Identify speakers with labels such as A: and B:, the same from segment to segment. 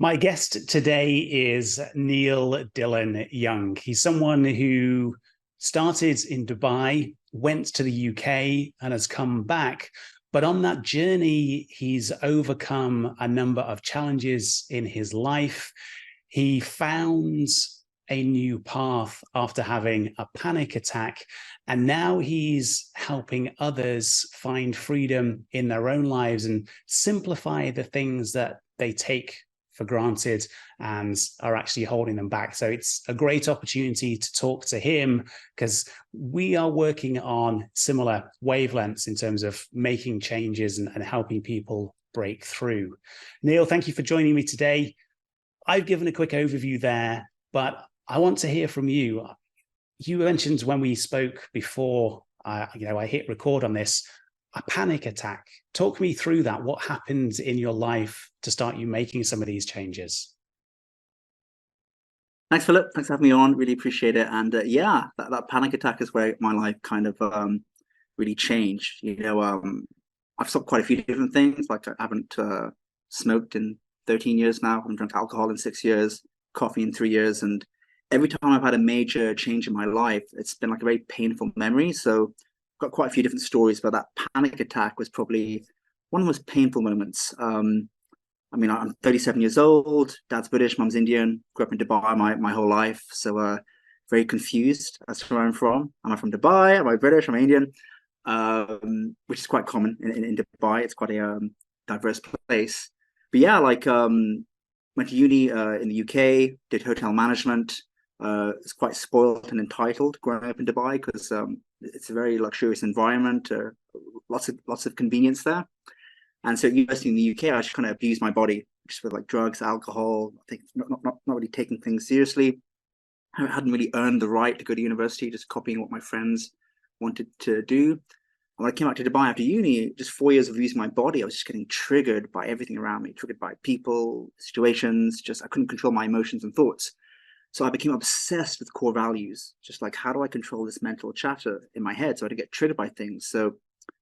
A: My guest today is Neil Dillon Young. He's someone who started in Dubai, went to the UK, and has come back. But on that journey, he's overcome a number of challenges in his life. He found a new path after having a panic attack. And now he's helping others find freedom in their own lives and simplify the things that they take for granted and are actually holding them back. So it's a great opportunity to talk to him because we are working on similar wavelengths in terms of making changes and helping people break through. Neil, thank you for joining me today. I've given a quick overview there, but I want to hear from you. You mentioned when we spoke before, I hit record on this, a panic attack. Talk me through that. What happened in your life to start you making some of these changes?
B: Thanks, Philip. Thanks for having me on. Really appreciate it. And that panic attack is where my life kind of really changed. I've stopped quite a few different things. Like I haven't smoked in 13 years now. I haven't drunk alcohol in 6 years, coffee in 3 years. And every time I've had a major change in my life, it's been like a very painful memory. So got quite a few different stories, but that panic attack was probably one of the most painful moments. I'm 37 years old, dad's British, mum's Indian, grew up in Dubai my whole life. So very confused as to where I'm from. Am I from Dubai? Am I British? Am I Indian? Which is quite common in Dubai. It's quite a diverse place. But yeah, went to uni in the UK, did hotel management. It's quite spoiled and entitled growing up in Dubai because it's a very luxurious environment, lots of convenience there. And so at university in the UK, I just kind of abused my body just with like drugs, alcohol. I think not really taking things seriously. I hadn't really earned the right to go to university, just copying what my friends wanted to do. And when I came out to Dubai after uni, just 4 years of using my body, I was just getting triggered by everything around me, triggered by people, situations. I couldn't control my emotions and thoughts. So I became obsessed with core values, just like, how do I control this mental chatter in my head so I don't get triggered by things? So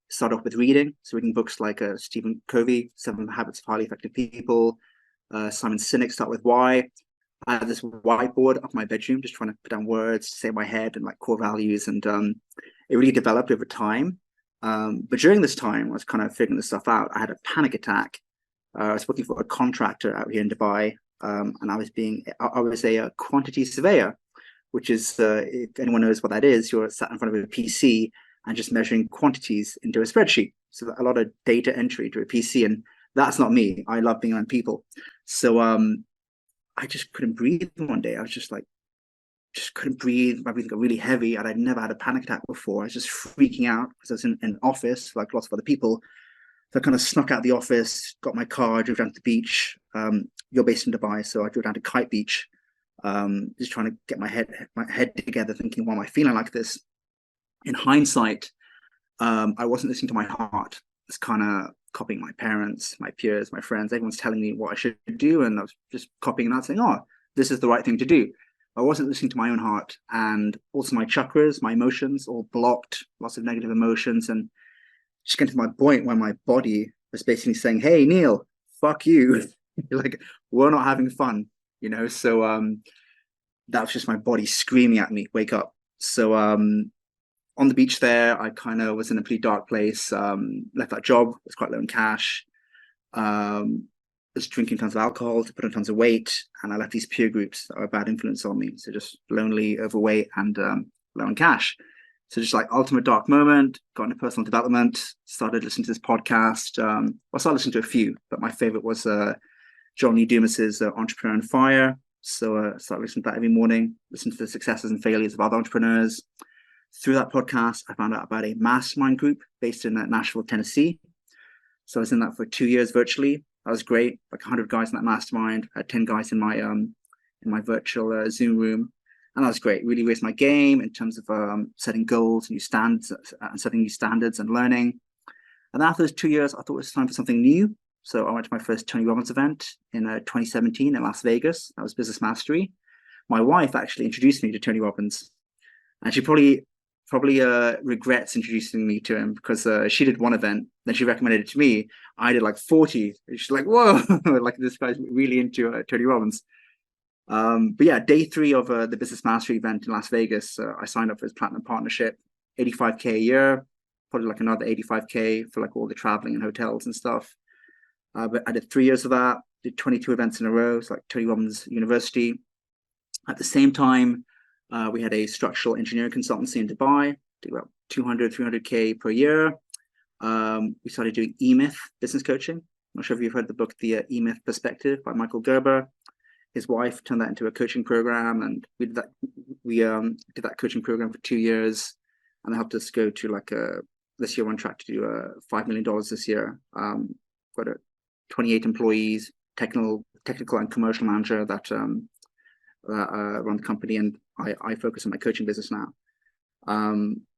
B: start off with reading. So reading books like Stephen Covey, 7 Habits of Highly Effective People, Simon Sinek, Start With Why. I had this whiteboard up in my bedroom, just trying to put down words to say in my head and like core values. And it really developed over time. But during this time, I was kind of figuring this stuff out. I had a panic attack. I was working for a contractor out here in Dubai. And I was a quantity surveyor, which is, if anyone knows what that is, you're sat in front of a PC and just measuring quantities into a spreadsheet. So a lot of data entry to a PC, and that's not me. I love being around people. So I just couldn't breathe one day. I was just couldn't breathe. My breathing got really heavy, and I'd never had a panic attack before. I was just freaking out because I was in an office like lots of other people. So I kind of snuck out the office, got my car, drove down to the beach. You're based in Dubai, so I drove down to Kite Beach, just trying to get my head together, thinking, why am I feeling like this? In hindsight, I wasn't listening to my heart. It's kind of copying my parents, my peers, my friends. Everyone's telling me what I should do, and I was just copying that, saying, oh, this is the right thing to do. I wasn't listening to my own heart, and also my chakras, my emotions, all blocked, lots of negative emotions, and just getting to my point where my body was basically saying, hey, Neil, fuck you. Like, we're not having fun, So that was just my body screaming at me, wake up. So on the beach there, I kind of was in a pretty dark place, left that job, was quite low in cash, was drinking tons of alcohol to put on tons of weight, and I left these peer groups that were a bad influence on me. So just lonely, overweight, and low in cash. So just like ultimate dark moment, got into personal development, started listening to this podcast. I started listening to a few, but my favorite was John Lee Dumas's Entrepreneur on Fire. So I started listening to that every morning, listen to the successes and failures of other entrepreneurs. Through that podcast, I found out about a mastermind group based in Nashville, Tennessee. So I was in that for 2 years virtually. That was great, like 100 guys in that mastermind. I had 10 guys in my virtual Zoom room. And that was great. Really raised my game in terms of setting goals, new standards, and setting new standards and learning. And after those 2 years, I thought it was time for something new. So I went to my first Tony Robbins event in 2017 in Las Vegas. That was Business Mastery. My wife actually introduced me to Tony Robbins. And she probably probably regrets introducing me to him, because she did one event, then she recommended it to me. I did like 40. She's like, whoa, like this guy's really into Tony Robbins. But yeah, day 3 of the Business Mastery event in Las Vegas, I signed up for his platinum partnership, 85K a year, probably like another 85K for like all the traveling and hotels and stuff. But I did 3 years of that, did 22 events in a row. It's like Tony Robbins University. At the same time, we had a structural engineering consultancy in Dubai, did about 200, 300K per year. We started doing E-Myth business coaching. I'm not sure if you've heard the book, The E-Myth Perspective by Michael Gerber. His wife turned that into a coaching program, and we did that coaching program for 2 years, and it helped us go to like this year we're on track to do $5 million this year. Got 28 employees, technical and commercial manager that run the company, and I focus on my coaching business now.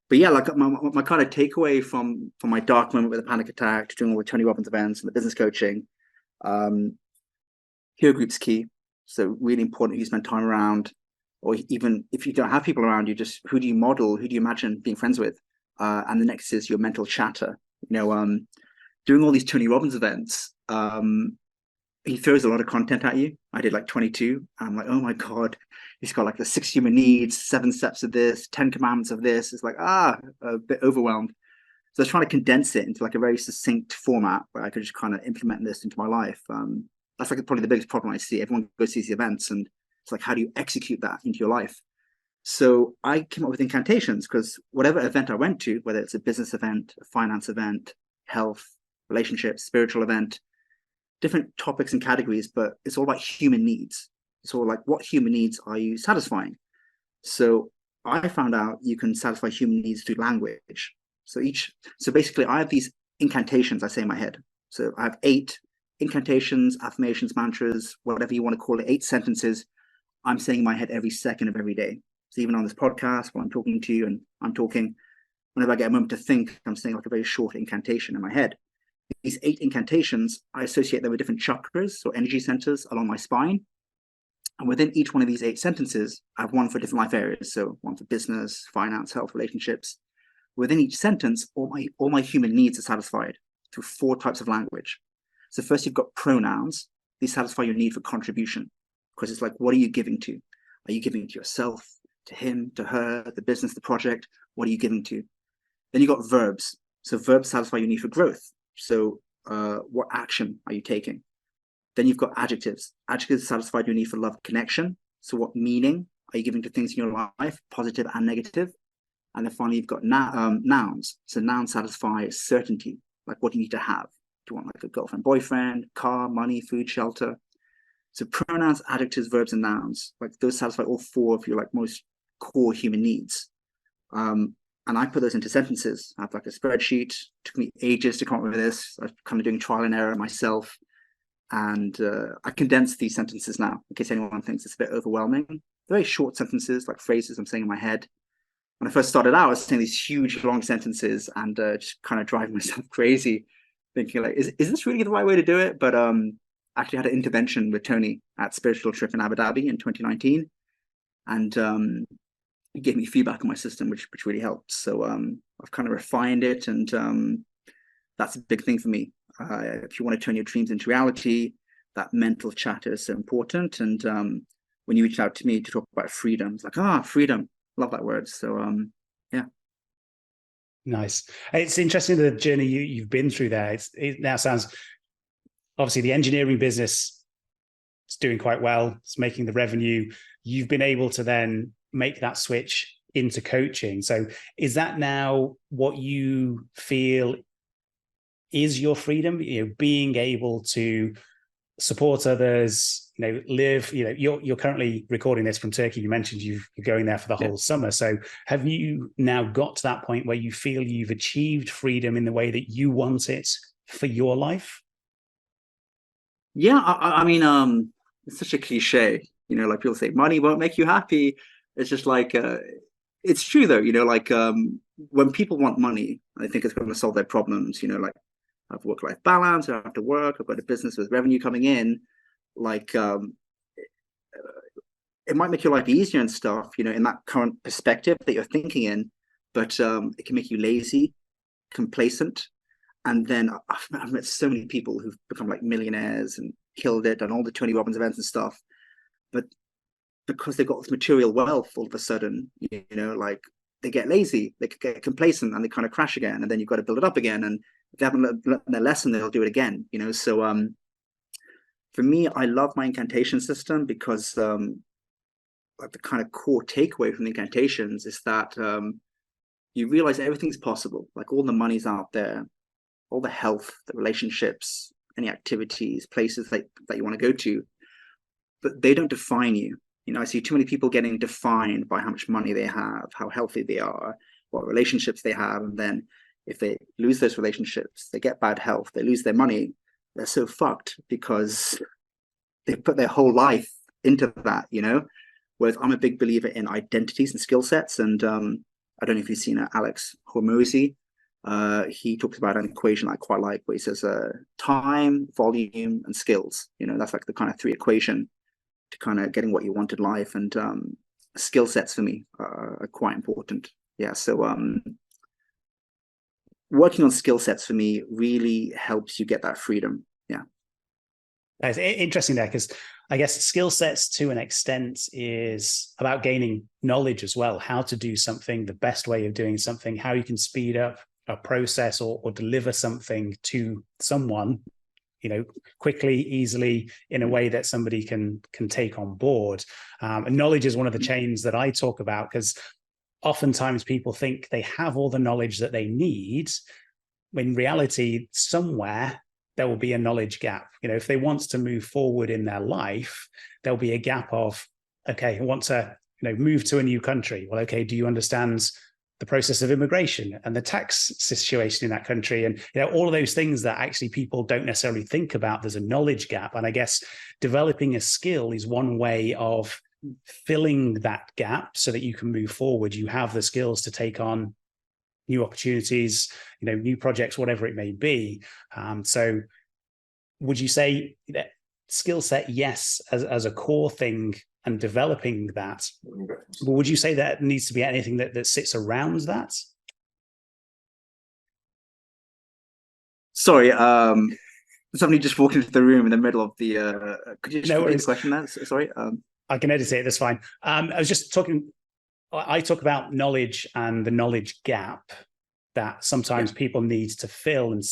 B: But yeah, like my kind of takeaway from my dark moment with a panic attack to doing all the Tony Robbins events and the business coaching, peer group's key. So really important who you spend time around, or even if you don't have people around you, just who do you model, who do you imagine being friends with? And the next is your mental chatter. Doing all these Tony Robbins events, he throws a lot of content at you. I did like 22. I'm like, oh my God, he's got like the 6 human needs, 7 steps of this, 10 commandments of this. It's like, a bit overwhelmed. So I was trying to condense it into like a very succinct format where I could just kind of implement this into my life. That's like probably the biggest problem I see. Everyone goes to these events, and it's like, how do you execute that into your life? So I came up with incantations, because whatever event I went to, whether it's a business event, a finance event, health, relationships, spiritual event, different topics and categories, but it's all about human needs. It's all like, what human needs are you satisfying? So I found out you can satisfy human needs through language. So basically I have these incantations I say in my head. So I have 8 incantations, affirmations, mantras, whatever you want to call it, 8 sentences I'm saying in my head every second of every day. So even on this podcast, while I'm talking to you and I'm talking, whenever I get a moment to think, I'm saying like a very short incantation in my head. These 8 incantations, I associate them with different chakras or energy centers along my spine. And within each one of these 8 sentences, I have one for different life areas. So one for business, finance, health, relationships. Within each sentence, all my human needs are satisfied through 4 types of language. So first, you've got pronouns. These satisfy your need for contribution, because it's like, what are you giving to? Are you giving to yourself, to him, to her, the business, the project? What are you giving to? Then you've got verbs. So verbs satisfy your need for growth. So what action are you taking? Then you've got adjectives. Adjectives satisfy your need for love, connection. So what meaning are you giving to things in your life, positive and negative? And then finally, you've got nouns. So nouns satisfy certainty, like what do you need to have? Do you want like a girlfriend, boyfriend, car, money, food, shelter? So pronouns, adjectives, verbs, and nouns, like those satisfy all 4 of your like most core human needs. And I put those into sentences. I have like a spreadsheet. It took me ages to come up with this. I was kind of doing trial and error myself. And I condensed these sentences now, in case anyone thinks it's a bit overwhelming. They're very short sentences, like phrases I'm saying in my head. When I first started out, I was saying these huge, long sentences and just kind of driving myself crazy, thinking like, is this really the right way to do it? But actually had an intervention with Tony at Spiritual Trip in Abu Dhabi in 2019. And he gave me feedback on my system, which really helped. So I've kind of refined it, and that's a big thing for me. If you want to turn your dreams into reality, that mental chatter is so important. And when you reached out to me to talk about freedom, it's like, freedom. Love that word. So yeah.
A: Nice. It's interesting the journey you've been through there. It now sounds, obviously the engineering business is doing quite well. It's making the revenue. You've been able to then make that switch into coaching. So is that now what you feel is your freedom? Being able to support others, live, you're currently recording this from Turkey. You mentioned you're going there for the whole summer. So have you now got to that point where you feel you've achieved freedom in the way that you want it for your life?
B: Yeah, I mean, it's such a cliche, like people say, money won't make you happy. It's just like, it's true though, like when people want money, I think it's going to solve their problems, like I have work-life balance, I have to work, I've got a business with revenue coming in, like it might make your life easier and stuff, in that current perspective that you're thinking in. but it can make you lazy, complacent. And then I've met so many people who've become like millionaires and killed it, and all the Tony Robbins events and stuff. But because they've got this material wealth, all of a sudden, like they get lazy, they get complacent, and they kind of crash again. And then you've got to build it up again. And if they haven't learned their lesson, they'll do it again. So for me, I love my incantation system because like the kind of core takeaway from the incantations is that you realize everything's possible. Like all the money's out there, all the health, the relationships, any activities, places that you want to go to, but they don't define you. I see too many people getting defined by how much money they have, how healthy they are, what relationships they have. And then if they lose those relationships, they get bad health, they lose their money, they're so fucked because they put their whole life into that, Whereas I'm a big believer in identities and skill sets. And I don't know if you've seen Alex Hormozy. He talks about an equation I quite like, where he says time, volume, and skills. That's like the kind of 3 equation to kind of getting what you want in life. And skill sets for me are quite important. Yeah. So working on skill sets for me really helps you get that freedom. Yeah.
A: It's interesting there, because I guess skill sets to an extent is about gaining knowledge as well, how to do something, the best way of doing something, how you can speed up a process or deliver something to someone, quickly, easily, in a way that somebody can take on board. And knowledge is one of the chains that I talk about, because oftentimes people think they have all the knowledge that they need. In reality, somewhere there will be a knowledge gap. If they want to move forward in their life, there'll be a gap of, okay, I want to, move to a new country. Well, okay, do you understand the process of immigration and the tax situation in that country? And, all of those things that actually people don't necessarily think about. There's a knowledge gap. And I guess developing a skill is one way of filling that gap so that you can move forward. You have the skills to take on new opportunities, new projects, whatever it may be. So would you say that skill set, yes, as a core thing, and developing that, but would you say that needs to be anything that sits around that?
B: Sorry, somebody just walked into the room in the middle of the could you just repeat the question there? Sorry.
A: I can edit it, that's fine. I was just talking, I talk about knowledge and the knowledge gap that sometimes people need to fill, and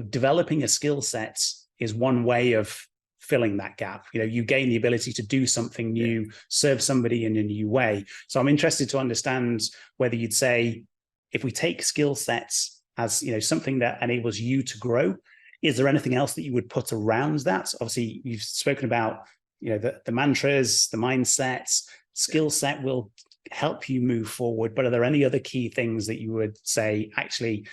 A: developing a skill set is one way of filling that gap. You gain the ability to do something new, serve somebody in a new way. So I'm interested to understand whether you'd say, if we take skill sets as something that enables you to grow, is there anything else that you would put around that? Obviously, you've spoken about the mantras, the mindsets. Skill set will help you move forward, but are there any other key things that you would say, actually,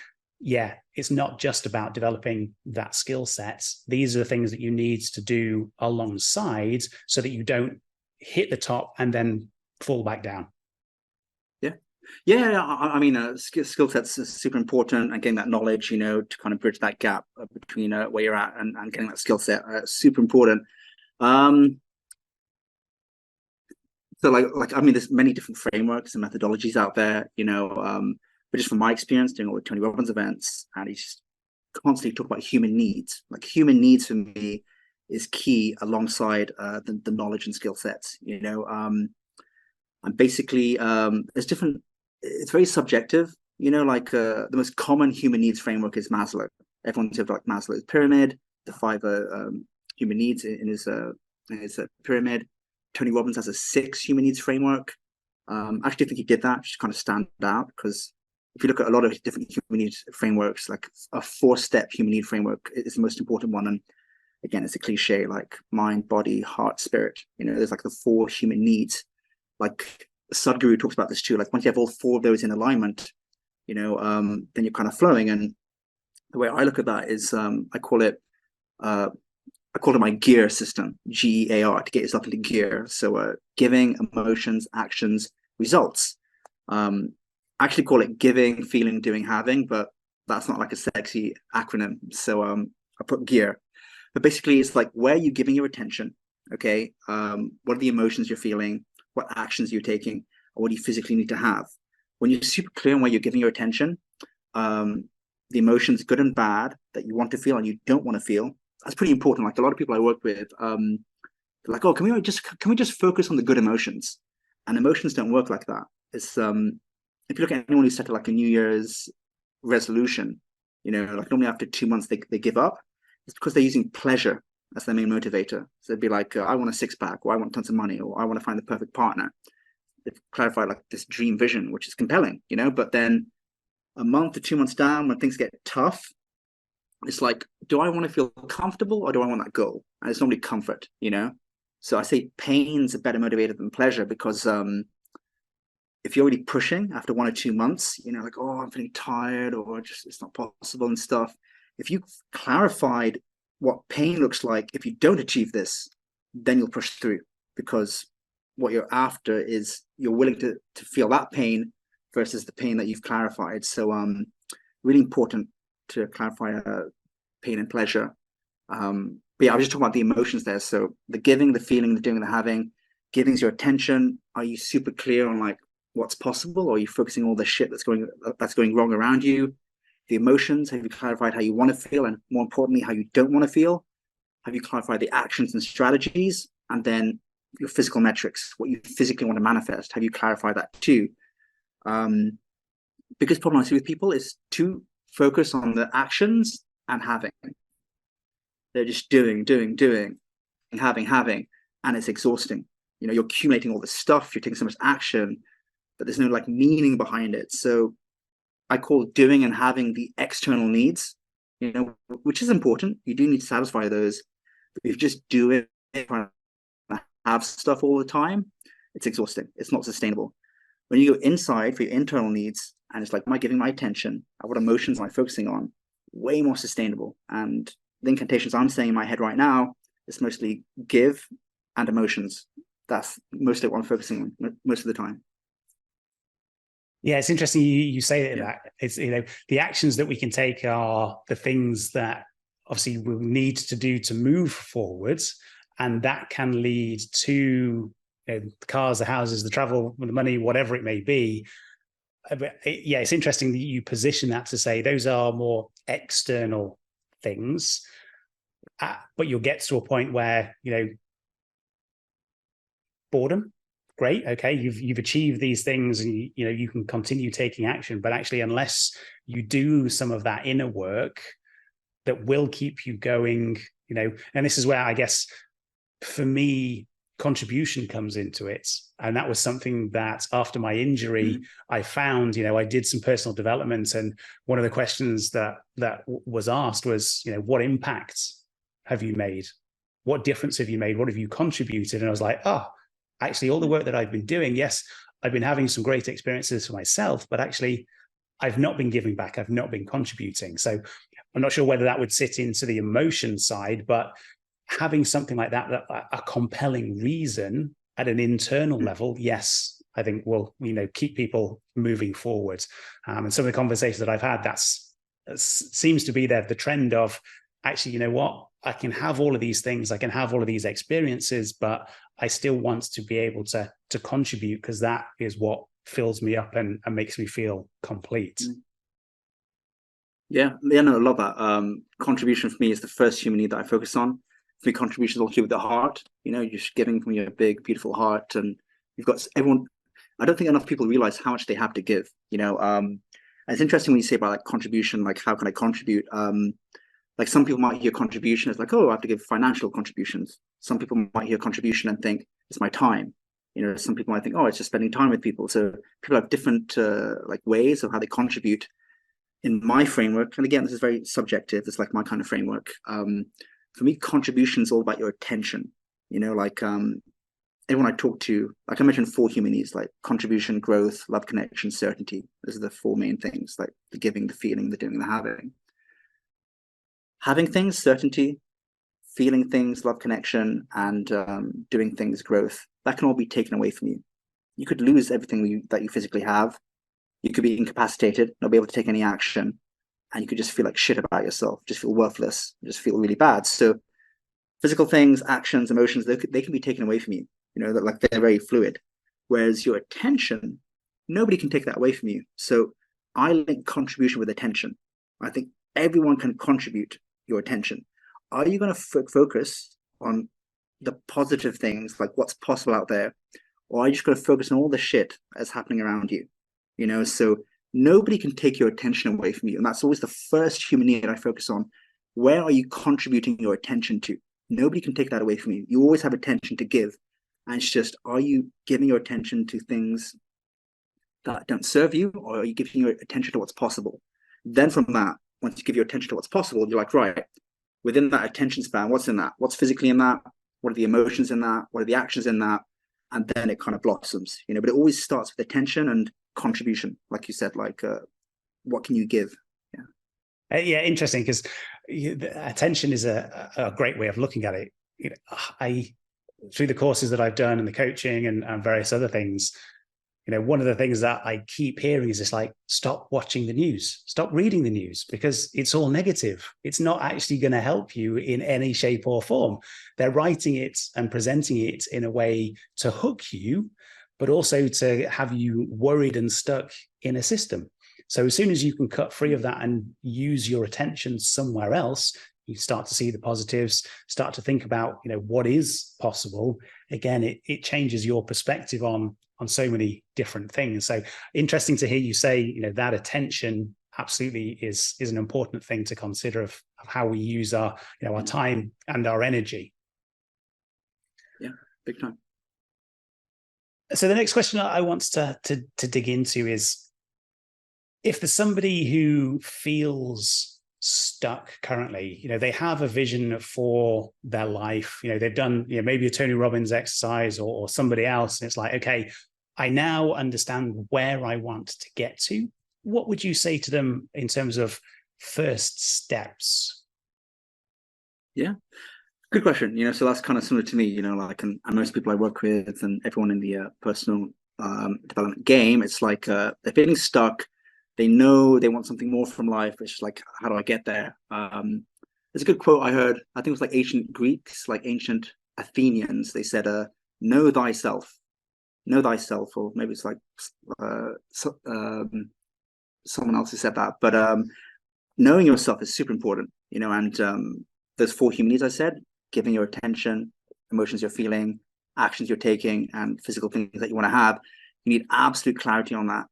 A: yeah, it's not just about developing that skill set. These are the things that you need to do alongside so that you don't hit the top and then fall back down?
B: I mean, skill sets is super important, and getting that knowledge, to kind of bridge that gap between where you're at and getting that skill set, super important. So like I mean, there's many different frameworks and methodologies out there, but just from my experience doing all the Tony Robbins events, and he's just constantly talk about human needs. Like human needs for me is key alongside the knowledge and skill sets, and basically there's different, it's very subjective, like the most common human needs framework is Maslow. Everyone's heard of like Maslow's pyramid, the 5 human needs in his pyramid. Tony Robbins has a 6 human needs framework. I actually think he did that just to kind of stand out, because if you look at a lot of different human needs frameworks, like a 4-step human need framework is the most important one. And again, it's a cliche, like mind, body, heart, spirit. There's like the 4 human needs. Like Sadhguru talks about this too. Like once you have all 4 of those in alignment, then you're kind of flowing. And the way I look at that is I call it my gear system, GEAR, to get yourself into gear. So giving, emotions, actions, results. I actually call it giving, feeling, doing, having, but that's not like a sexy acronym. So I put gear. But basically, it's like, where are you giving your attention? Okay. What are the emotions you're feeling? What actions you're taking? Or what do you physically need to have? when you're super clear on where you're giving your attention, the emotions, good and bad, that you want to feel and you don't want to feel, that's pretty important. Like a lot of people I work with, they're like, oh, can we just focus on the good emotions? And emotions don't work like that. It's if you look at anyone who set like a New Year's resolution, like normally after 2 months they give up. It's because they're using pleasure as their main motivator. So it'd be like, I want a six pack, or I want tons of money, or I want to find the perfect partner. They've clarified like this dream vision, which is compelling, but then a month or 2 months down, when things get tough, it's like, do I want to feel comfortable or do I want that goal? And it's normally comfort. So I say pain's a better motivator than pleasure, because if you're already pushing after 1 or 2 months, like, oh, I'm feeling tired, or just it's not possible and stuff. If you clarified what pain looks like if you don't achieve this, then you'll push through, because what you're after is you're willing to feel that pain versus the pain that you've clarified. So really important to clarify pain and pleasure. But yeah, I was just talking about the emotions there. So the giving, the feeling, the doing, the having. Giving's your attention. Are you super clear on like what's possible, or are you focusing all the shit that's going wrong around you? The emotions, have you clarified how you want to feel, and more importantly, how you don't want to feel? Have you clarified the actions and strategies? And then your physical metrics, what you physically want to manifest, have you clarified that too? Biggest problem I see with people is to focus on the actions and having. They're just doing, and having, and it's exhausting. You're accumulating all this stuff, you're taking so much action, but there's no like meaning behind it. So I call doing and having the external needs, which is important. You do need to satisfy those. But if you just do it, have stuff all the time, it's exhausting. It's not sustainable. When you go inside for your internal needs, and it's like, am I giving my attention? What emotions am I focusing on? Way more sustainable. And the incantations I'm saying in my head right now is mostly give and emotions. That's mostly what I'm focusing on most of the time.
A: Yeah, it's interesting you say that. It's the actions that we can take are the things that obviously we'll need to do to move forwards, and that can lead to the cars, the houses, the travel, the money, whatever it may be. But it's interesting that you position that to say those are more external things, but you'll get to a point where boredom. Great, okay, you've achieved these things, and you can continue taking action, but actually unless you do some of that inner work that will keep you going, and this is where I guess for me contribution comes into it. And that was something that after my injury I found. I did some personal development, and one of the questions that was asked was, what impact have you made, what difference have you made, what have you contributed? And I was like, actually, all the work that I've been doing, yes, I've been having some great experiences for myself, but actually, I've not been giving back. I've not been contributing. So I'm not sure whether that would sit into the emotion side, but having something like that, a compelling reason at an internal level, yes, I think will, keep people moving forward. And some of the conversations that I've had, that seems to be the trend of actually, what? I can have all of these things, I can have all of these experiences, but I still want to be able to contribute, because that is what fills me up and makes me feel complete.
B: Yeah, no, I love that. Contribution for me is the first human need that I focus on. For me, contribution is all to do with the heart. You're just giving from your big, beautiful heart, and you've got everyone. I don't think enough people realize how much they have to give. And it's interesting when you say about like contribution, like how can I contribute? Like some people might hear contribution as like, oh, I have to give financial contributions. Some people might hear contribution and think it's my time. Some people might think, oh, it's just spending time with people. So people have different like ways of how they contribute. In my framework, and again, this is very subjective. It's like my kind of framework. For me, contribution is all about your attention. Like everyone I talk to, like I mentioned, 4 human needs, like contribution, growth, love, connection, certainty. Those are the 4 main things, like the giving, the feeling, the doing, the having. Having things, certainty, feeling things, love, connection, and doing things, growth, that can all be taken away from you. You could lose everything that you physically have. You could be incapacitated, not be able to take any action, and you could just feel like shit about yourself, just feel worthless, just feel really bad. So physical things, actions, emotions, they can be taken away from you. That like they're very fluid. Whereas your attention nobody can take that away from you. So I link contribution with attention. I think everyone can contribute your attention. Are you going to focus on the positive things, like what's possible out there, or are you just going to focus on all the shit that's happening around you? So nobody can take your attention away from you, and that's always the first human need I focus on. Where are you contributing your attention to? Nobody can take that away from you. You always have attention to give, and it's just, are you giving your attention to things that don't serve you, or are you giving your attention to what's possible? Then from that, once you give your attention to what's possible, you're like, right, within that attention span, what's in that? What's physically in that? What are the emotions in that? What are the actions in that? And then it kind of blossoms, but it always starts with attention and contribution, like you said, like what can you give?
A: Yeah, interesting, because attention is a great way of looking at it. I, through the courses that I've done and the coaching and various other things, one of the things that I keep hearing is just like, stop watching the news, stop reading the news, because it's all negative. It's not actually going to help you in any shape or form. They're writing it and presenting it in a way to hook you, but also to have you worried and stuck in a system. So as soon as you can cut free of that and use your attention somewhere else, you start to see the positives, start to think about, what is possible. Again, it changes your perspective on so many different things. So interesting to hear you say, that attention absolutely is an important thing to consider of how we use our, our time and our energy.
B: Yeah, big time.
A: So the next question I want to dig into is, if there's somebody who feels stuck currently, they have a vision for their life, they've done, maybe a Tony Robbins exercise or somebody else, and it's like, okay, I now understand where I want to get to. What would you say to them in terms of first steps?
B: Yeah, good question. So that's kind of similar to me, like, and most people I work with and everyone in the personal development game, it's like they're feeling stuck. They know they want something more from life. It's just like, how do I get there? There's a good quote I heard. I think it was like ancient Greeks, like ancient Athenians. They said, know thyself, or maybe it's like someone else who said that. But knowing yourself is super important, and those 4 human needs I said, giving your attention, emotions you're feeling, actions you're taking, and physical things that you want to have. You need absolute clarity on that.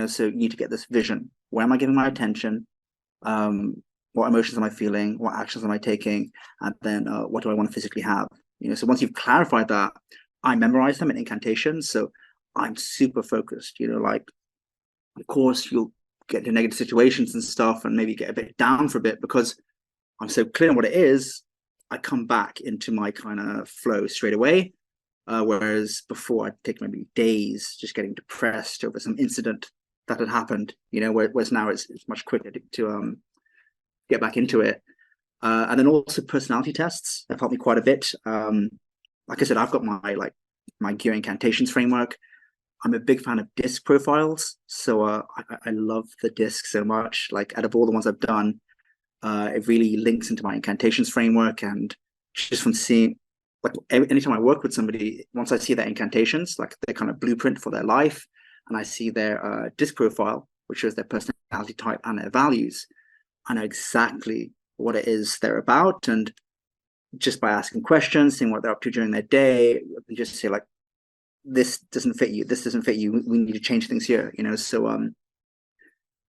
B: So you need to get this vision. Where am I giving my attention? What emotions am I feeling? What actions am I taking? And then what do I want to physically have? So once you've clarified that, I memorize them in incantations. So I'm super focused, like, of course, you'll get into negative situations and stuff and maybe get a bit down for a bit because I'm so clear on what it is. I come back into my kind of flow straight away. Whereas before I'd take maybe days just getting depressed over some incident that had happened, whereas now it's much quicker to get back into it. And then also personality tests have helped me quite a bit. Like I said, I've got my gear incantations framework. I'm a big fan of disc profiles. So I love the disc so much. Like, out of all the ones I've done, it really links into my incantations framework. And just from seeing, like, anytime I work with somebody, once I see their incantations, like their kind of blueprint for their life, and I see their disc profile, which shows their personality type and their values, I know exactly what it is they're about. And just by asking questions, seeing what they're up to during their day, and just say, like, this doesn't fit you, this doesn't fit you, we need to change things here. So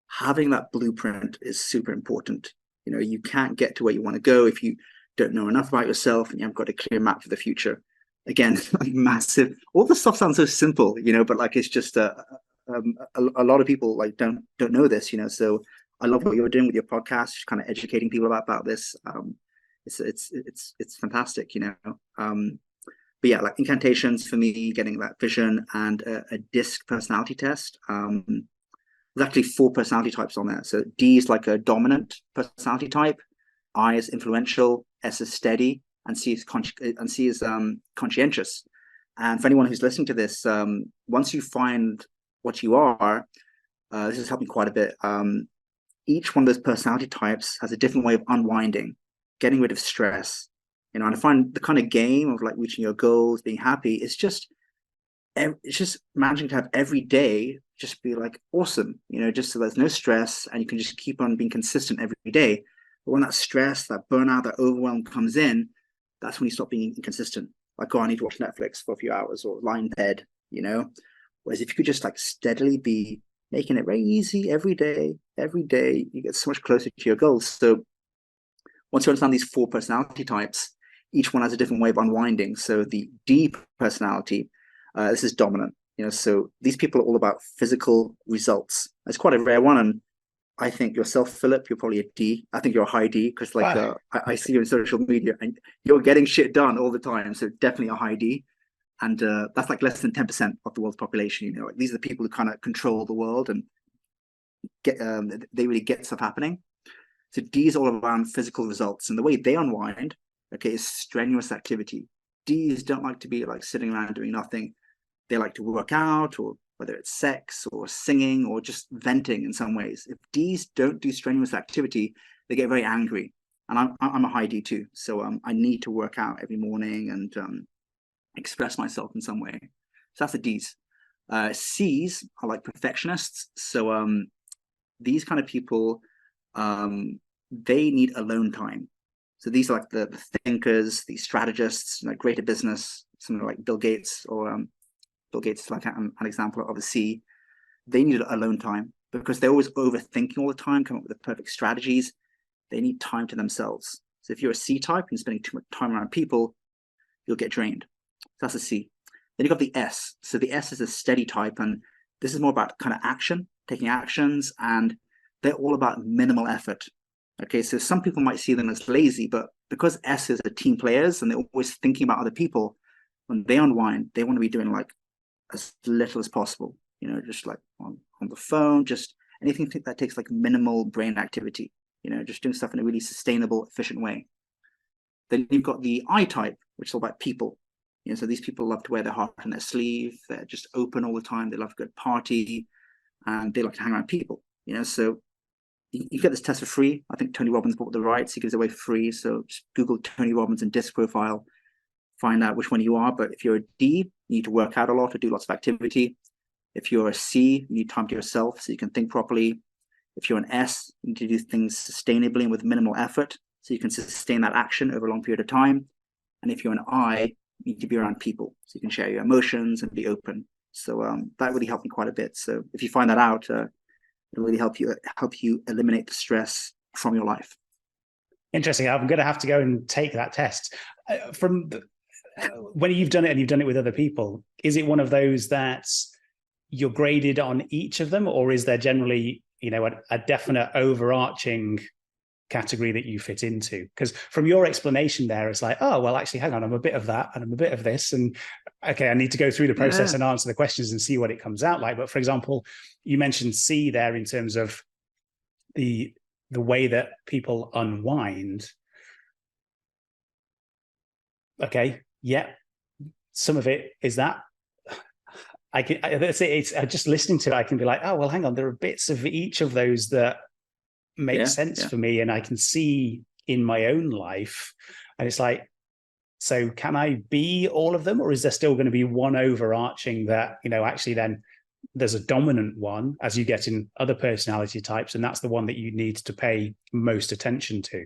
B: having that blueprint is super important. You can't get to where you want to go if you don't know enough about yourself and you haven't got a clear map for the future. Again, massive. All the stuff sounds so simple, but like, it's just a lot of people like don't know this. So I love what you're doing with your podcast, kind of educating people about this. It's fantastic. But yeah, like incantations for me, getting that vision and a disc personality test. There's actually 4 personality types on there. So D is like a dominant personality type, I is influential, S is steady, and C is conscientious. And for anyone who's listening to this, once you find what you are, this has helped me quite a bit. Each one of those personality types has a different way of unwinding, getting rid of stress. And I find the kind of game of like reaching your goals, being happy, it's just managing to have every day just be like awesome, just so there's no stress and you can just keep on being consistent every day. But when that stress, that burnout, that overwhelm comes in, that's when you stop being inconsistent. Like, oh, I need to watch Netflix for a few hours or lie in bed. Whereas if you could just like steadily be making it very easy every day, you get so much closer to your goals. So once you understand these 4 personality types, each one has a different way of unwinding. So the D personality, this is dominant. So these people are all about physical results. It's quite a rare one, and I think yourself, Philip, you're probably a D. I think you're a high D because, like, I see you in social media and you're getting shit done all the time. So definitely a high D, and that's like less than 10% of the world's population. Like, these are the people who kind of control the world and they really get stuff happening. So D is all around physical results, and the way they unwind, okay, is strenuous activity. Ds don't like to be like sitting around doing nothing. They like to work out, or whether it's sex or singing or just venting in some ways. If Ds don't do strenuous activity, they get very angry. And I'm a high D too. So I need to work out every morning and express myself in some way. So that's the Ds. Cs are like perfectionists. So these kind of people, they need alone time. So these are like the thinkers, the strategists, great at business, something like Bill Gates, or Bill Gates is like an example of a C. They need alone time because they're always overthinking all the time, coming up with the perfect strategies. They need time to themselves. So if you're a C type and spending too much time around people, you'll get drained. So that's a C. Then you've got the S. So the S is a steady type, and this is more about kind of action, taking actions, and they're all about minimal effort. Okay, so some people might see them as lazy, but because S's are team players and they're always thinking about other people, when they unwind, they want to be doing like as little as possible, just like on the phone, just anything that takes like minimal brain activity, just doing stuff in a really sustainable, efficient way. Then you've got the I type, which is all about people. So these people love to wear their heart on their sleeve. They're just open all the time. They love a good party, and they like to hang around people. So you get this test for free. I think Tony Robbins bought the rights. He gives it away free. So just Google Tony Robbins and disc profile, find out which one you are. But if you're a D, you need to work out a lot or do lots of activity. If you're a C, you need time to yourself so you can think properly. If you're an S, you need to do things sustainably and with minimal effort so you can sustain that action over a long period of time. And if you're an I, you need to be around people so you can share your emotions and be open. So that really helped me quite a bit. So if you find that out, it'll really help you eliminate the stress from your life.
A: Interesting. I'm going to have to go and take that test. When you've done it and you've done it with other people, is it one of those that you're graded on each of them, or is there generally, a definite overarching category that you fit into? Because from your explanation there, it's like, oh, well, actually, hang on, I'm a bit of that and I'm a bit of this. And okay, I need to go through the process and answer the questions and see what it comes out like. But for example, you mentioned C there in terms of the way that people unwind. Okay, yeah, some of it is that. It's just listening to it, I can be like, oh, well, hang on, there are bits of each of those that make sense for me, and I can see in my own life. And it's like, so can I be all of them, or is there still going to be one overarching that, actually then there's a dominant one as you get in other personality types, and that's the one that you need to pay most attention to?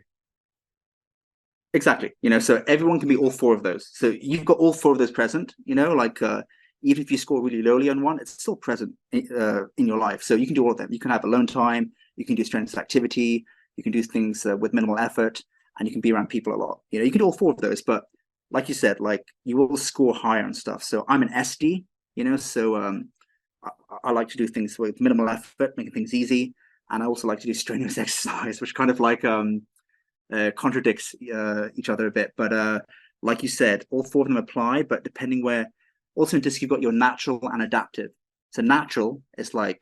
B: Exactly. So everyone can be all 4 of those. So you've got all 4 of those present, like even if you score really lowly on one, it's still present in your life. So you can do all of them. You can have alone time, you can do strenuous activity, you can do things with minimal effort, and you can be around people a lot. You can do all 4 of those, but like you said, like you will score higher and stuff. So I'm an SD, so I like to do things with minimal effort, making things easy. And I also like to do strenuous exercise, which kind of like contradicts each other a bit. But like you said, all 4 of them apply, but depending where. Also in DISC, you've got your natural and adaptive. So natural is like,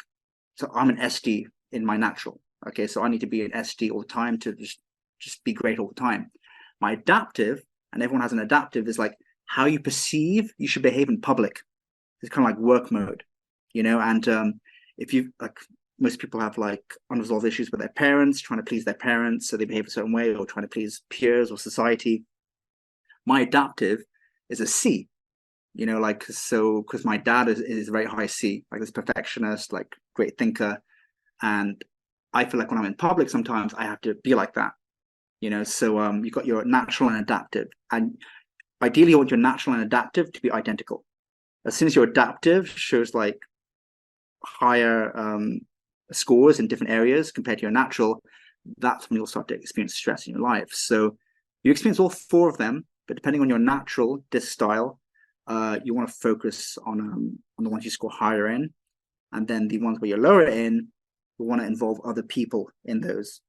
B: so I'm an SD in my natural. Okay, so I need to be an SD all the time to just be great all the time. My adaptive, and everyone has an adaptive, is like how you perceive you should behave in public. It's kind of like work mode, and if you like, most people have like unresolved issues with their parents, trying to please their parents, so they behave a certain way, or trying to please peers or society. My adaptive is a C. like, so because my dad is very high C, like this perfectionist, like great thinker. And I feel like when I'm in public, sometimes I have to be like that, so you've got your natural and adaptive. And ideally, you want your natural and adaptive to be identical. As soon as your adaptive shows like higher scores in different areas compared to your natural, that's when you'll start to experience stress in your life. So you experience all four of them, but depending on your natural disc style, you want to focus on the ones you score higher in, and then the ones where you're lower in, you want to involve other people in those.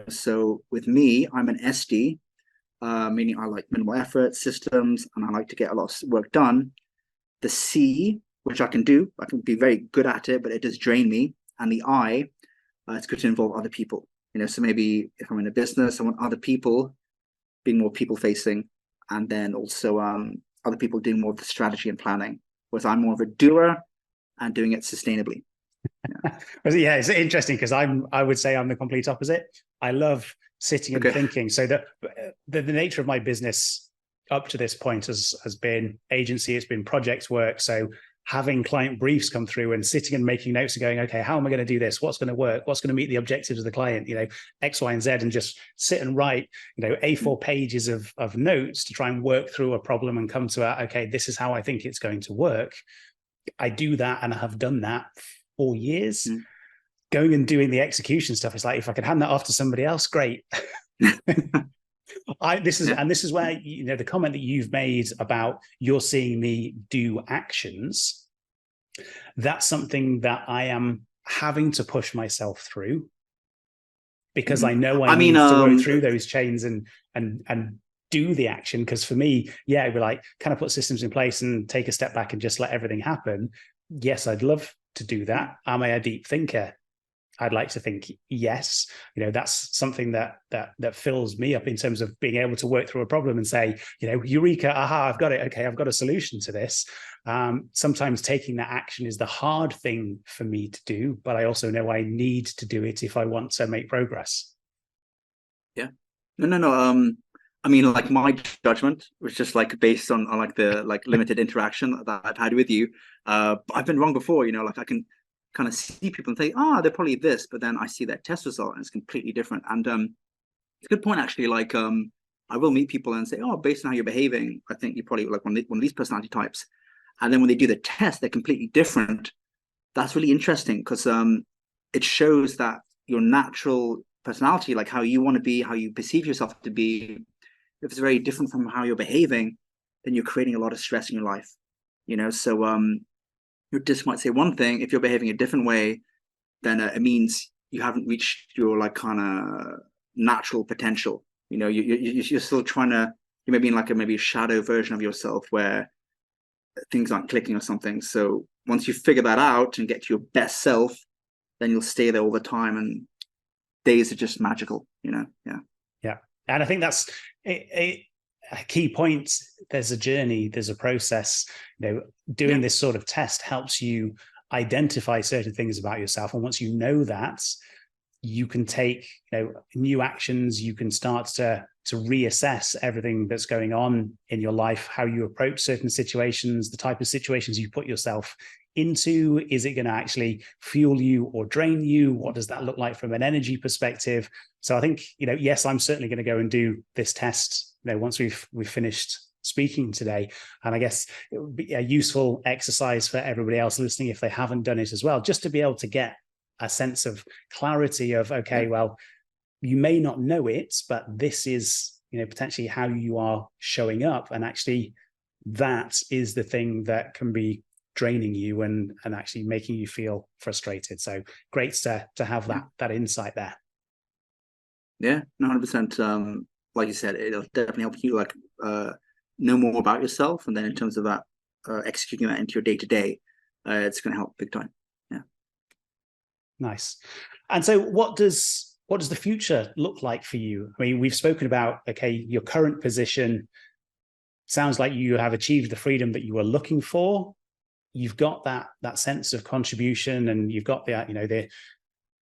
B: So with me, I'm an SD, meaning I like minimal effort systems, and I like to get a lot of work done. The C, which I can do, I can be very good at it, but it does drain me. And the I, it's good to involve other people. So maybe if I'm in a business, I want other people being more people facing, and then also other people doing more of the strategy and planning. Whereas I'm more of a doer and doing it sustainably.
A: Yeah, it's interesting because I would say I'm the complete opposite. I love sitting and thinking. So the nature of my business up to this point has been agency, it's been project work. So having client briefs come through and sitting and making notes and going, okay, how am I going to do this? What's going to work? What's going to meet the objectives of the client? X, Y, and Z, and just sit and write, A4 pages of notes to try and work through a problem and come to, okay, this is how I think it's going to work. I do that and I have done that 4 years. Going and doing the execution stuff, it's like, if I could hand that off to somebody else, great. This is where the comment that you've made about you're seeing me do actions, that's something that I am having to push myself through, because I know I need to work through those chains and do the action. Because for me, it'd be like, kind of put systems in place and take a step back and just let everything happen. Yes, I'd love to do that. Am I a deep thinker? I'd like to think yes. That's something that fills me up in terms of being able to work through a problem and say, eureka, aha, I've got it. Okay, I've got a solution to this. Sometimes taking that action is the hard thing for me to do, but I also know I need to do it if I want to make progress.
B: Yeah. No. I mean, like, my judgment was just like based on like the limited interaction that I've had with you. I've been wrong before, like I can kind of see people and think, they're probably this, but then I see their test result and it's completely different. And it's a good point, actually. Like, I will meet people and say, based on how you're behaving, I think you're probably like one of these personality types. And then when they do the test, they're completely different. That's really interesting, because it shows that your natural personality, like how you want to be, how you perceive yourself to be, if it's very different from how you're behaving, then you're creating a lot of stress in your life. So your disc might say one thing. If you're behaving a different way, then it means you haven't reached your like kind of natural potential. You're still trying to, you may be in like maybe a shadow version of yourself where things aren't clicking or something. So once you figure that out and get to your best self, then you'll stay there all the time, and days are just magical. Yeah.
A: And I think that's a key point. There's a journey, there's a process. Doing this sort of test helps you identify certain things about yourself, and once you know that, you can take new actions. You can start to reassess everything that's going on in your life, how you approach certain situations, the type of situations you put yourself into. Is it going to actually fuel you or drain you? What does that look like from an energy perspective? So I think, yes, I'm certainly going to go and do this test once we've finished speaking today. And I guess it would be a useful exercise for everybody else listening, if they haven't done it as well, just to be able to get a sense of clarity of, okay, well, you may not know it, but this is, potentially how you are showing up. And actually that is the thing that can be draining you and actually making you feel frustrated. So great to have that insight there.
B: Yeah, 100%. Like you said, it'll definitely help you know more about yourself, and then in terms of that, executing that into your day-to-day, it's going to help big time. Yeah.
A: Nice. And so what does the future look like for you? I mean, we've spoken about, okay, your current position sounds like you have achieved the freedom that you were looking for. You've got that sense of contribution, and you've got the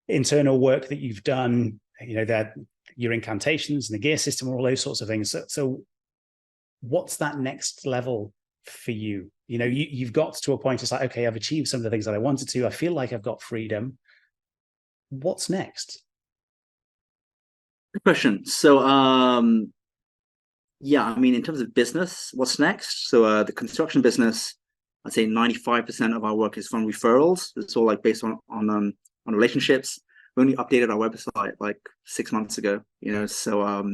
A: internal work that you've done, that your incantations and the gear system, all those sorts of things. So what's that next level for you? You know, you've got to a point, it's like, okay, I've achieved some of the things that I wanted to. I feel like I've got freedom. What's next?
B: Good question. So, yeah, I mean, in terms of business, what's next? So, the construction business, I'd say 95% of our work is from referrals. It's all like based on relationships. We only updated our website like 6 months ago, you know. So,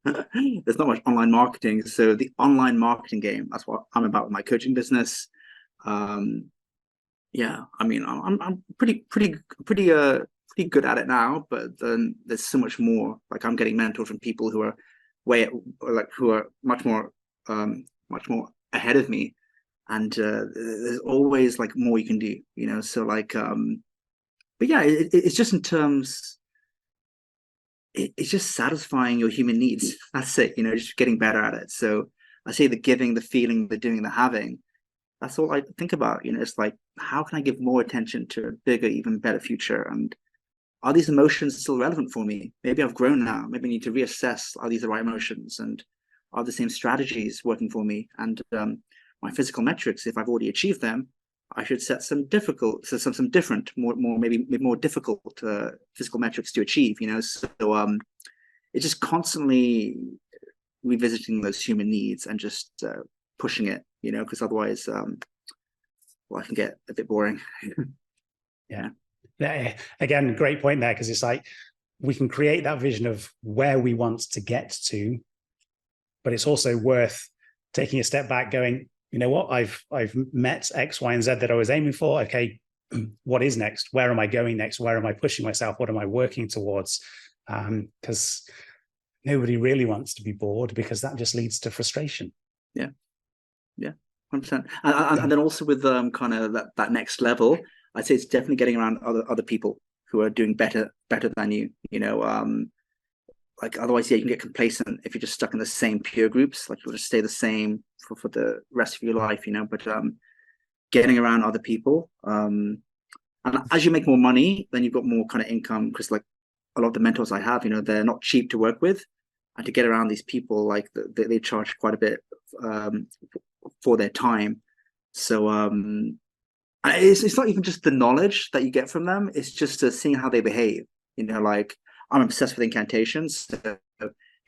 B: there's not much online marketing. So, the online marketing game, that's what I'm about with my coaching business. Um, yeah, I mean, I'm pretty good at it now, but then there's so much more. Like I'm getting mentored from people who are way like who are much more ahead of me, and there's always like more you can do, you know. So like, but yeah, it's just in terms. It's just satisfying your human needs. That's it, you know, just getting better at it. So I say the giving, the feeling, the doing, the having, that's all I think about. You know, it's like, how can I give more attention to a bigger, even better future? And are these emotions still relevant for me? Maybe I've grown now. Maybe I need to reassess, are these the right emotions? And are the same strategies working for me? And my physical metrics, if I've already achieved them, I should set some some different, maybe more difficult physical metrics to achieve. You know, so it's just constantly revisiting those human needs and just pushing it. You know, because otherwise, well, I can get a bit boring.
A: Yeah. Again, great point there, because it's like we can create that vision of where we want to get to, but it's also worth taking a step back, going, you know what, I've met X, Y, and Z that I was aiming for. Okay, what is next? Where am I going next? Where am I pushing myself? What am I working towards? Because nobody really wants to be bored, because that just leads to frustration.
B: Yeah. Yeah, 100%. And then also with kind of that next level, I'd say it's definitely getting around other people who are doing better than you. You know, like otherwise, yeah, you can get complacent if you're just stuck in the same peer groups. Like you'll just stay the same for the rest of your life. You know, but getting around other people, and as you make more money, then you've got more kind of income, because like a lot of the mentors I have, you know, they're not cheap to work with, and to get around these people, like they charge quite a bit for their time. So it's not even just the knowledge that you get from them, it's just seeing how they behave. You know, like I'm obsessed with incantations. So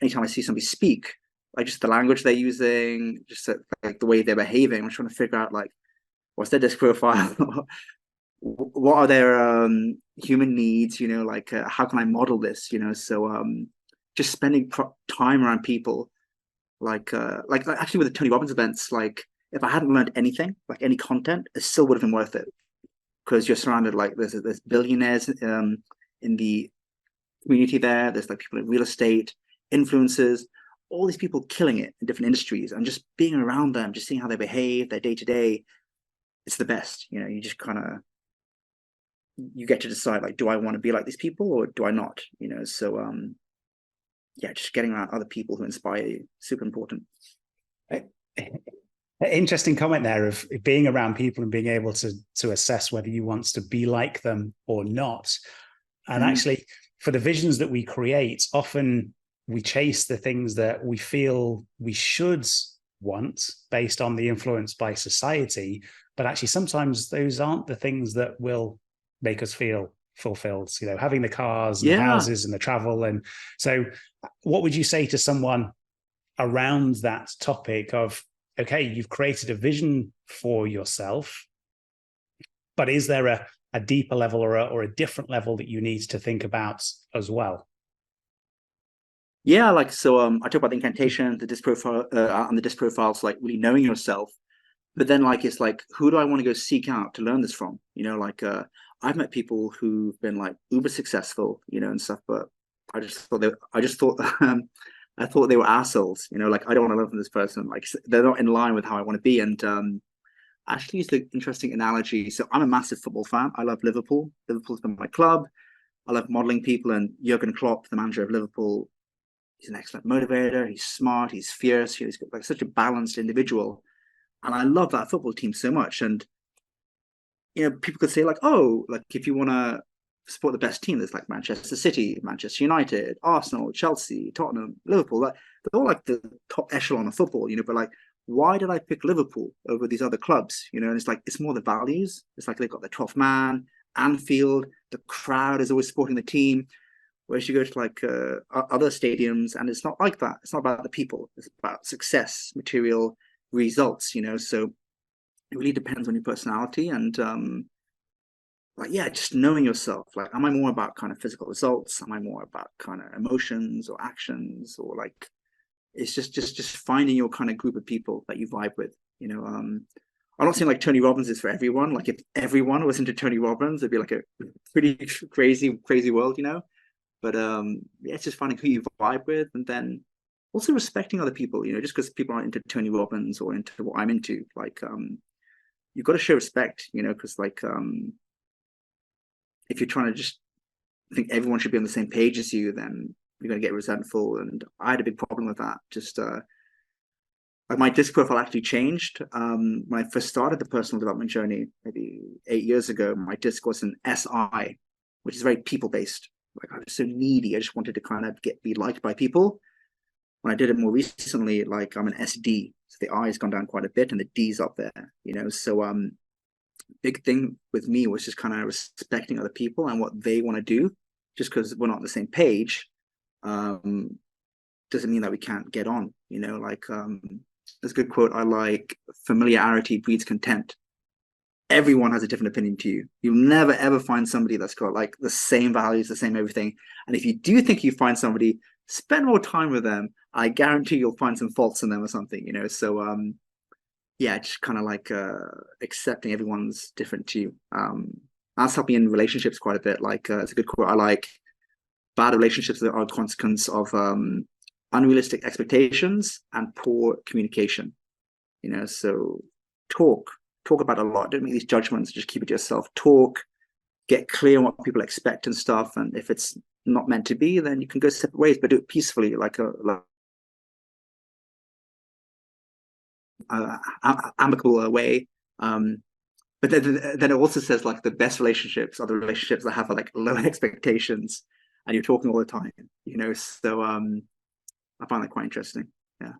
B: anytime I see somebody speak, like just the language they're using, just like the way they're behaving, I'm trying to figure out like what's their disc profile, what are their human needs, you know, like how can I model this, you know. So just spending time around people, like actually with the Tony Robbins events, like if I hadn't learned anything, like any content, it still would have been worth it, because you're surrounded, like there's billionaires in the community there. There's like people in real estate, influencers, all these people killing it in different industries, and just being around them, just seeing how they behave, their day to day, it's the best. You know, you just kind of, you get to decide, like, do I want to be like these people or do I not? You know, so yeah, just getting around other people who inspire you, super important.
A: Interesting comment there of being around people and being able to assess whether you want to be like them or not. And actually, for the visions that we create, often we chase the things that we feel we should want based on the influence by society, but actually sometimes those aren't the things that will make us feel fulfilled. You know, having the cars and the houses and the travel. And so what would you say to someone around that topic of, okay, you've created a vision for yourself, but is there a deeper level or a different level that you need to think about as well?
B: Yeah, like so I talk about the incantation, the disc profile, and the disc profiles, like really knowing yourself. But then like it's like, who do I want to go seek out to learn this from? You know, like I've met people who've been like uber successful, you know, and stuff, but I just thought I thought they were assholes, you know, like I don't want to learn from this person. Like they're not in line with how I want to be. And I actually used an interesting analogy. So I'm a massive football fan. I love Liverpool. Liverpool's been my club. I love modeling people, and Jurgen Klopp, the manager of Liverpool, he's an excellent motivator. He's smart. He's fierce. He's got like such a balanced individual, and I love that football team so much. And you know, people could say like, oh, like if you want to support the best team, there's like Manchester City, Manchester United, Arsenal, Chelsea, Tottenham, Liverpool. Like they're all like the top echelon of football, you know. But like, why did I pick Liverpool over these other clubs? You know, and it's like, it's more the values. It's like they've got the 12th man, Anfield, the crowd is always supporting the team. Whereas you go to like other stadiums, and it's not like that. It's not about the people. It's about success, material, results. You know, so it really depends on your personality and like, yeah, just knowing yourself. Like, am I more about kind of physical results? Am I more about kind of emotions or actions, or like, it's just finding your kind of group of people that you vibe with. You know, I'm not saying like Tony Robbins is for everyone. Like, if everyone was into Tony Robbins, it'd be like a pretty crazy world, you know. But yeah, it's just finding who you vibe with, and then also respecting other people. You know, just because people aren't into Tony Robbins or into what I'm into, like you've got to show respect. You know, because like if you're trying to just think everyone should be on the same page as you, then you're going to get resentful. And I had a big problem with that. Just like, my disc profile actually changed when I first started the personal development journey, maybe 8 years ago. My disc was an SI, which is very people based. Like, I was so needy. I just wanted to kind of be liked by people. When I did it more recently, like, I'm an SD, so the I has gone down quite a bit and the D's up there. You know, so big thing with me was just kind of respecting other people and what they want to do. Just because we're not on the same page doesn't mean that we can't get on. You know, like there's a good quote I like: familiarity breeds contempt. Everyone has a different opinion to you. You'll never ever find somebody that's got like the same values, the same everything. And if you do think you find somebody, spend more time with them. I guarantee you'll find some faults in them or something, you know. So yeah, just kind of like accepting everyone's different to you. That's helped me in relationships quite a bit. Like it's a good quote I like: bad relationships are a consequence of unrealistic expectations and poor communication. You know, so talk about it a lot. Don't make these judgments. Just keep it to yourself. Talk, get clear on what people expect and stuff. And if it's not meant to be, then you can go separate ways, but do it peacefully, like amicable way. But then it also says like the best relationships are the relationships that have like low expectations, and you're talking all the time. You know, so I find that quite interesting. Yeah.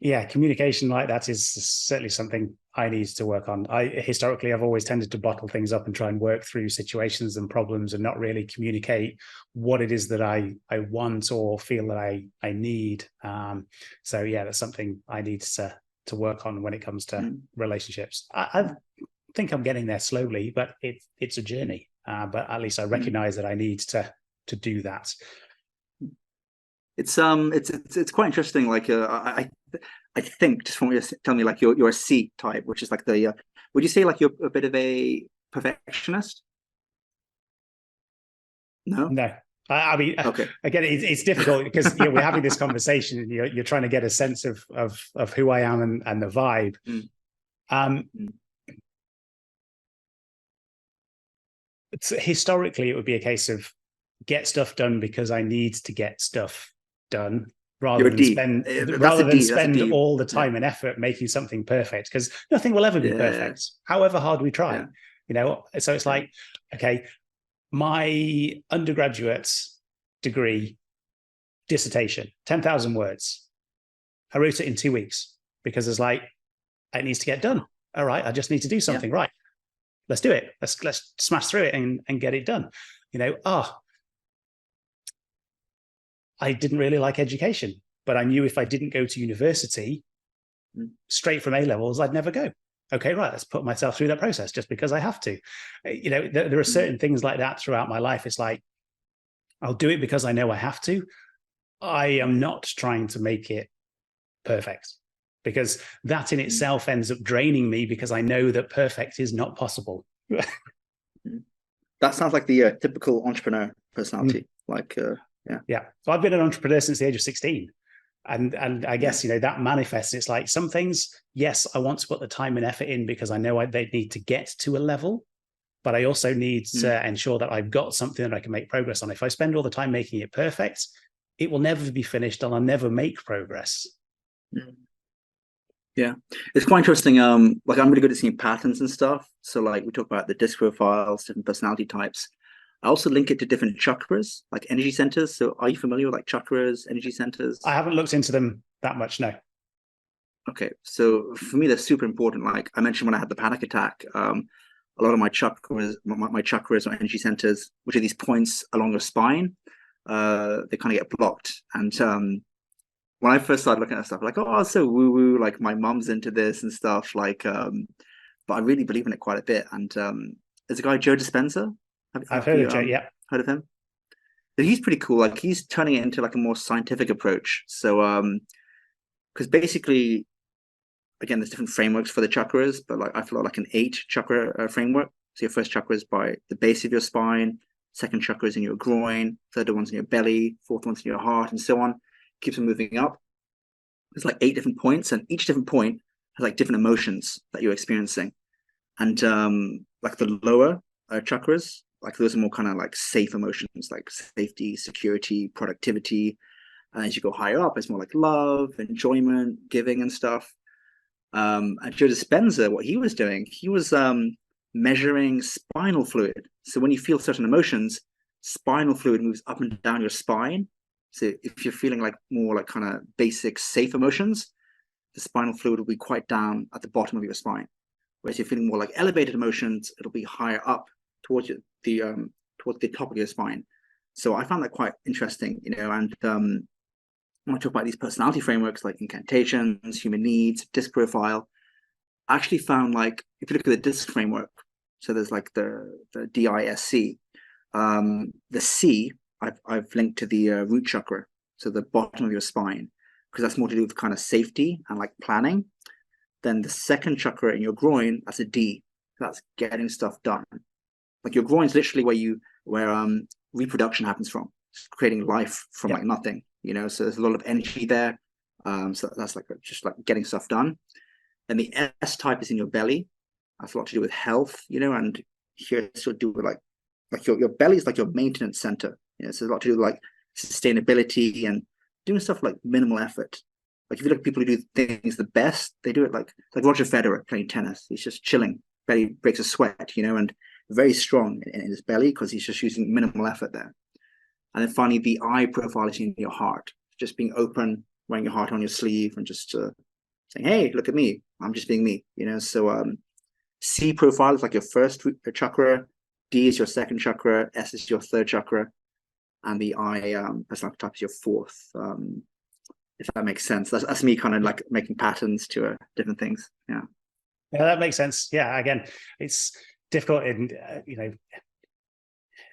A: Yeah, communication like that is certainly something I need to work on. Historically, I've always tended to bottle things up and try and work through situations and problems and not really communicate what it is that I want or feel that I need. So yeah, that's something I need to work on when it comes to relationships. I think I'm getting there slowly, but it's a journey. But at least I recognize that I need to do that.
B: It's quite interesting. Like I think, just from what you're telling me, like you're a C type, which is like the would you say like you're a bit of a perfectionist? No.
A: No. I mean,
B: okay.
A: Again, it's difficult because we're having this conversation and you're trying to get a sense of who I am and the vibe. Historically, it would be a case of get stuff done because I need to get stuff done rather than spend all the time and effort making something perfect, because nothing will ever be perfect, however hard we try. You know, so it's like, okay, my undergraduate degree dissertation, 10,000 words. I wrote it in 2 weeks because it's like, it needs to get done. All right, I just need to do something. Right. Let's do it. Let's smash through it and get it done. You know, I didn't really like education, but I knew if I didn't go to university straight from A levels, I'd never go. Okay, right, let's put myself through that process just because I have to. You know, there are certain things like that throughout my life. It's like, I'll do it because I know I have to. I am not trying to make it perfect, because that in itself ends up draining me because I know that perfect is not possible.
B: That sounds like the typical entrepreneur personality. Like,
A: yeah. So I've been an entrepreneur since the age of 16. And I guess, you know, that manifests. It's like some things, yes, I want to put the time and effort in because I know they need to get to a level, but I also need to ensure that I've got something that I can make progress on. If I spend all the time making it perfect, it will never be finished and I'll never make progress.
B: Yeah, it's quite interesting. Like, I'm really good at seeing patterns and stuff. So like we talk about the disc profiles, different personality types. I also link it to different chakras, like energy centers. So are you familiar with like chakras, energy centers?
A: I haven't looked into them that much, no.
B: Okay, so for me, they're super important. Like I mentioned when I had the panic attack, a lot of my chakras or energy centers, which are these points along your spine, they kind of get blocked. And when I first started looking at stuff, like, oh, it's so woo woo, like my mom's into this and stuff, like, but I really believe in it quite a bit. And there's a guy, Joe Dispenza.
A: I've
B: Have
A: heard
B: you
A: of Joe. Yeah,
B: heard of him? So he's pretty cool. Like he's turning it into like a more scientific approach. So because basically, again, there's different frameworks for the chakras, but like I follow like an 8 chakra framework. So your first chakra is by the base of your spine, second chakra is in your groin, third one's in your belly, fourth one's in your heart, and so on. Keeps on moving up. There's like 8 different points, and each different point has like different emotions that you're experiencing. And like the lower chakras, like those are more kind of like safe emotions, like safety, security, productivity. And as you go higher up, it's more like love, enjoyment, giving, and stuff. And Joe Dispenza, what he was doing, he was measuring spinal fluid. So when you feel certain emotions, spinal fluid moves up and down your spine. So if you're feeling like more like kind of basic safe emotions, the spinal fluid will be quite down at the bottom of your spine. Whereas you're feeling more like elevated emotions, it'll be higher up towards towards the top of your spine. So I found that quite interesting, you know, and when I talk about these personality frameworks like incantations, human needs, disc profile, I actually found like if you look at the disc framework, so there's like the DISC, the C I've linked to the root chakra, so the bottom of your spine, because that's more to do with kind of safety and like planning. Then the second chakra in your groin, that's a D, that's getting stuff done. Like your groin's literally where reproduction happens from, creating life from
A: yeah,
B: like nothing, you know. So there's a lot of energy there. So that's like just like getting stuff done. And the S type is in your belly. That's a lot to do with health, you know, and here it's to do with like your belly is like your maintenance center. You know, so it's a lot to do with like sustainability and doing stuff like minimal effort. Like if you look at people who do things the best, they do it like Roger Federer playing tennis. He's just chilling, barely breaks a sweat, you know, and very strong in his belly because he's just using minimal effort there. And then finally, the I profile is in your heart, just being open, wearing your heart on your sleeve, and just saying, "Hey, look at me. I'm just being me." You know. So C profile is like your first chakra, D is your second chakra, S is your third chakra, and the I personality type is your fourth. If that makes sense, that's me kind of like making patterns to different things. Yeah.
A: yeah, that makes sense. Yeah, again, it's difficult in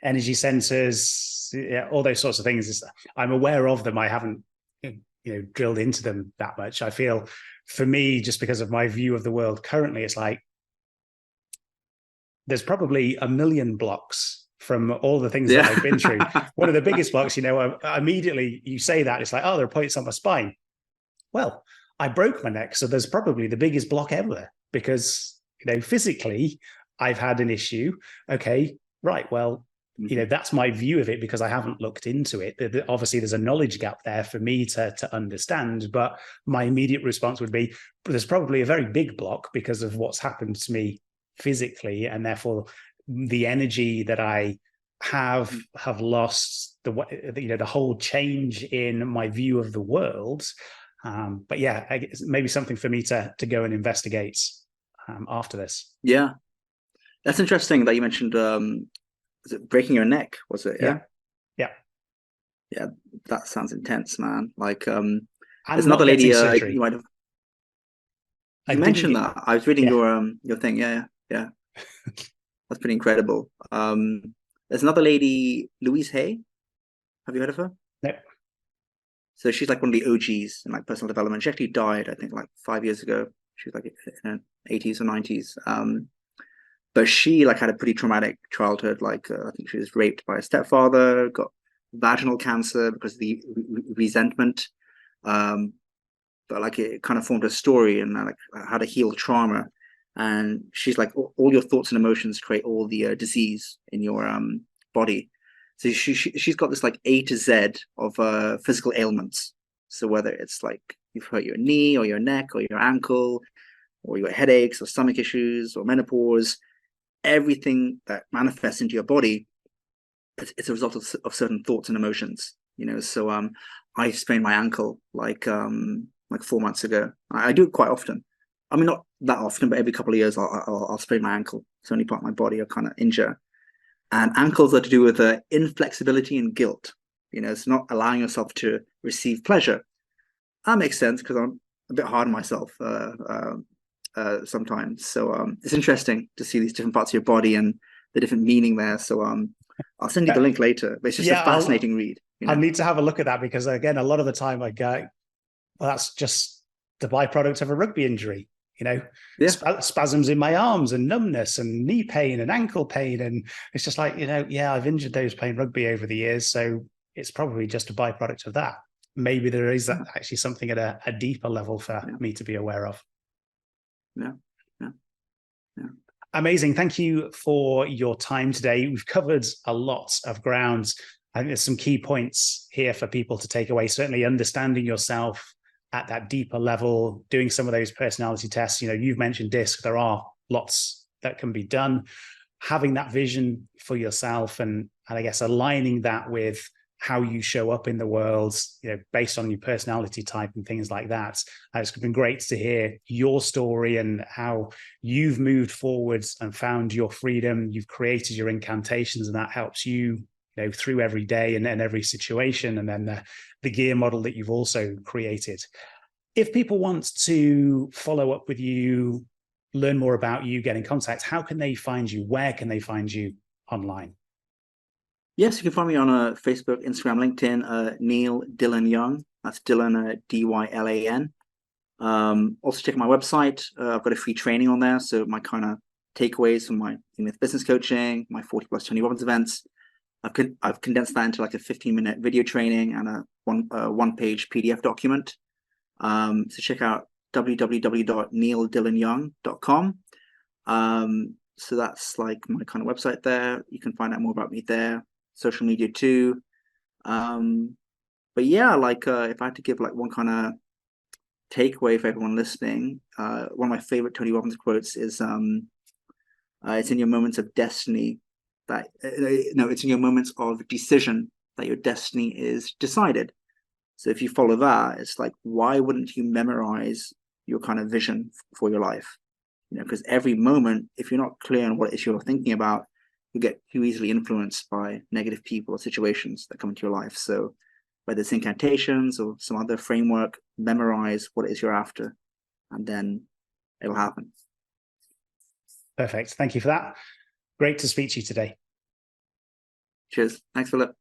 A: energy sensors, yeah, all those sorts of things. I'm aware of them. I haven't, drilled into them that much. I feel, for me, just because of my view of the world currently, it's like there's probably a million blocks from all the things that
B: Yeah.
A: I've been through. One of the biggest blocks, immediately you say that, it's like, oh, there are points on my spine. Well, I broke my neck, so there's probably the biggest block ever because, physically I've had an issue. Okay, right. Well, that's my view of it because I haven't looked into it. Obviously, there's a knowledge gap there for me to understand, but my immediate response would be there's probably a very big block because of what's happened to me physically, and therefore the energy that I have lost, the whole change in my view of the world. But yeah, maybe something for me to go and investigate after this.
B: Yeah, that's interesting that you mentioned. Was it breaking your neck? Was it? Yeah.
A: Yeah, yeah,
B: Yeah, that sounds intense, man. Like, there's
A: and
B: another
A: not
B: lady.
A: getting
B: You
A: surgery.
B: might have
A: I
B: you
A: didn't
B: mentioned
A: get.
B: that. I was reading
A: Yeah,
B: your thing. Yeah, yeah. That's pretty incredible. There's another lady, Louise Hay. Have you heard of her?
A: no,
B: So she's like one of the OGs in like personal development. She actually died, I think, like 5 years ago. She was like in her 80s or 90s. But she like had a pretty traumatic childhood. Like I think she was raped by a stepfather, got vaginal cancer because of the resentment. Um, but like it kind of formed a story and like how to heal trauma. And she's like, all your thoughts and emotions create all the disease in your body. So she's got this like A to Z of physical ailments. So whether it's like you've hurt your knee or your neck or your ankle, or you got headaches or stomach issues or menopause, everything that manifests into your body, it's a result of certain thoughts and emotions. You know, so I sprained my ankle like like 4 months ago. I do it quite often. I mean, not that often, but every couple of years I'll sprain my ankle. It's the only part of my body I kind of injure. And ankles are to do with inflexibility and guilt. It's not allowing yourself to receive pleasure. That makes sense because I'm a bit hard on myself sometimes. So it's interesting to see these different parts of your body and the different meaning there. So I'll send you the link later. But it's just a fascinating read.
A: I need to have a look at that because, again, a lot of the time I go, well, that's just the byproduct of a rugby injury. Spasms in my arms and numbness and knee pain and ankle pain. And it's just like, I've injured those playing rugby over the years. So it's probably just a byproduct of that. Maybe there is actually something at a deeper level for me to be aware of.
B: Yeah.
A: Amazing. Thank you for your time today. We've covered a lot of ground. I think there's some key points here for people to take away. Certainly understanding yourself at that deeper level, doing some of those personality tests. You've mentioned DISC. There are lots that can be done. Having that vision for yourself and I guess aligning that with how you show up in the world, based on your personality type and things like that. It's been great to hear your story and how you've moved forwards and found your freedom. You've created your incantations, and that helps you, through every day and every situation. And then the gear model that you've also created. If people want to follow up with you, learn more about you, get in contact, how can they find you? Where can they find you online?
B: Yes, you can find me on Facebook, Instagram, LinkedIn, Neil Dylan Young. That's Dylan, Dylan. Also check out my website. I've got a free training on there. So my kind of takeaways from my business coaching, my 40 plus Tony Robbins events. I've condensed that into like a 15-minute video training and a one-page PDF document. So check out www.neildyllanyoung.com. So that's like my kind of website there. You can find out more about me there. Social media too. But yeah, like if I had to give like one kind of takeaway for everyone listening, one of my favorite Tony Robbins quotes is it's in your moments of destiny that it's in your moments of decision that your destiny is decided. So if you follow that, it's like, why wouldn't you memorize your kind of vision for your life? Because every moment, if you're not clear on what it is you're thinking about, you get too easily influenced by negative people or situations that come into your life. So whether it's incantations or some other framework, memorize what it is you're after, and then it'll happen.
A: Perfect. Thank you for that. Great to speak to you today.
B: Cheers. Thanks, Philip.